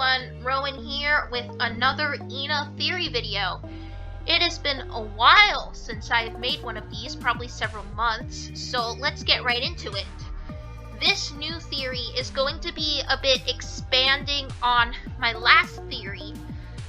everyone, Rowan here with another ENA Theory video. It has been a while since I've made one of these, probably several months, so let's get right into it. This new theory is going to be a bit expanding on my last theory,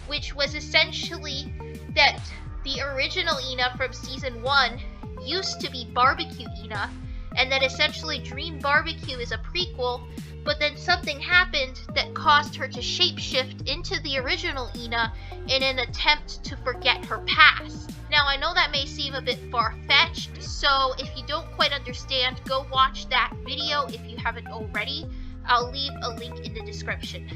which was essentially that the original ENA from Season 1 used to be Barbecue ENA, and that essentially Dream BBQ is a prequel, but then something happened that caused her to shapeshift into the original ENA in an attempt to forget her past. Now, I know that may seem a bit far-fetched, so if you don't quite understand, go watch that video if you haven't already. I'll leave a link in the description.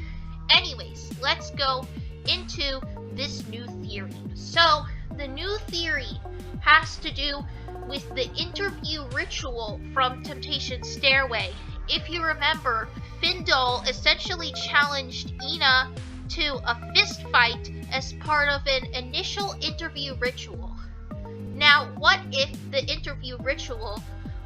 Anyways, let's go into this new theory. So, the new theory has to do with the interview ritual from Temptation Stairway. If you remember, Findle essentially challenged ENA to a fist fight as part of an initial interview ritual. Now, what if the interview ritual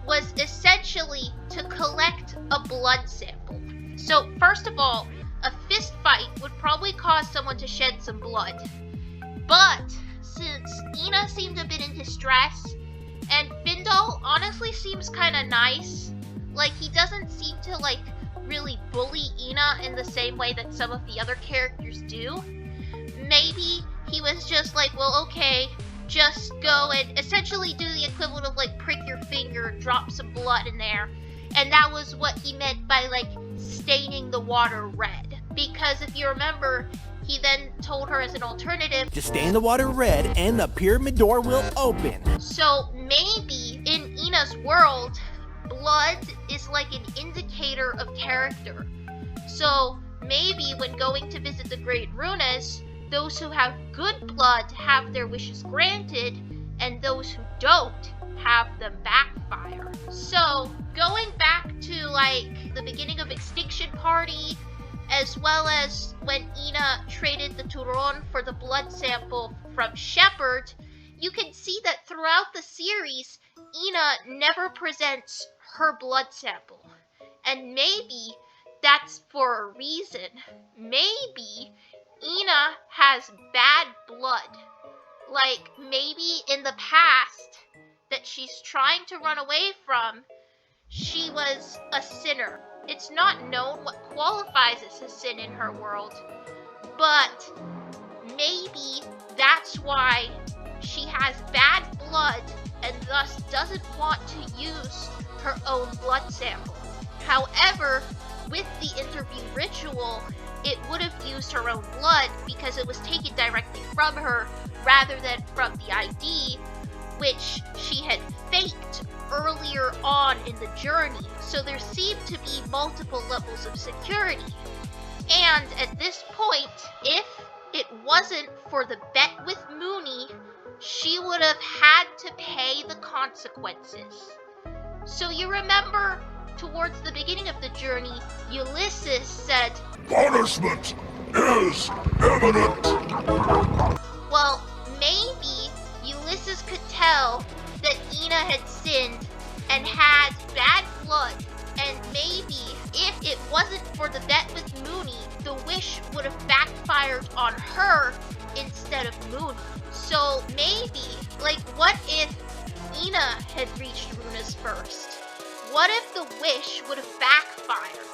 was essentially to collect a blood sample? So, first of all, a fist fight would probably cause someone to shed some blood. But since ENA seemed a bit in distress, and Findle honestly seems kind of nice, like he doesn't seem to really bully ENA in the same way that some of the other characters do. Maybe he was just like, well, okay, just go and essentially do the equivalent of prick your finger and drop some blood in there. And that was what he meant by staining the water red. Because if you remember, he then told her as an alternative, just stain the water red and the pyramid door will open. So maybe in ENA's world, blood is like an indicator of character. So maybe when going to visit the Great Runas, those who have good blood have their wishes granted, and those who don't have them backfire. So going back to the beginning of Extinction Party, as well as when ENA traded the Turon for the blood sample from Shepard, you can see that throughout the series, ENA never presents her blood sample. And maybe that's for a reason. Maybe ENA has bad blood. Maybe in the past that she's trying to run away from, she was a sinner. It's not known what qualifies as a sin in her world, but maybe that's why she has bad blood and thus doesn't want to use her own blood sample. However, with the interview ritual, it would have used her own blood because it was taken directly from her rather than from the ID, which she had faked earlier on in the journey. So there seemed to be multiple levels of security. And at this point, if it wasn't for the bet with Moony, she would have had to pay the consequences. So you remember, towards the beginning of the journey, Ulysses said, "Punishment is imminent." Well, maybe Ulysses could tell that ENA had sinned and had bad blood, and maybe if it wasn't for the bet with Moony, the wish would have backfired on her instead of Moony. So maybe, what if ENA had reached Runas first? What if the wish would have backfired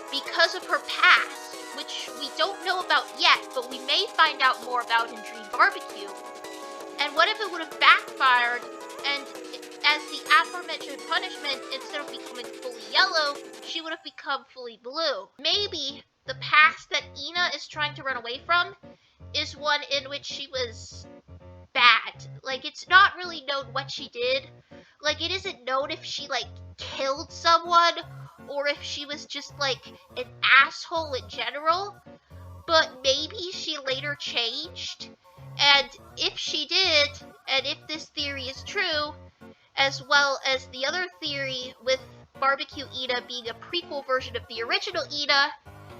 because of her past, which we don't know about yet, but we may find out more about in Dream BBQ? And what if it would have backfired, and as the aforementioned punishment, instead of becoming fully yellow, she would have become fully blue? Maybe the past that ENA is trying to run away from is one in which she was bad. It's not really known what she did. It isn't known if she, killed someone, or if she was just, an asshole in general. But maybe she later changed. And if she did, and if this theory is true, as well as the other theory with Barbecue ENA being a prequel version of the original ENA,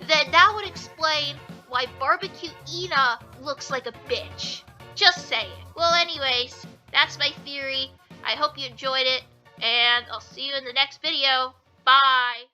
then that would explain why Barbecue ENA looks like a bitch. Just saying. Well, anyways, that's my theory. I hope you enjoyed it, and I'll see you in the next video. Bye!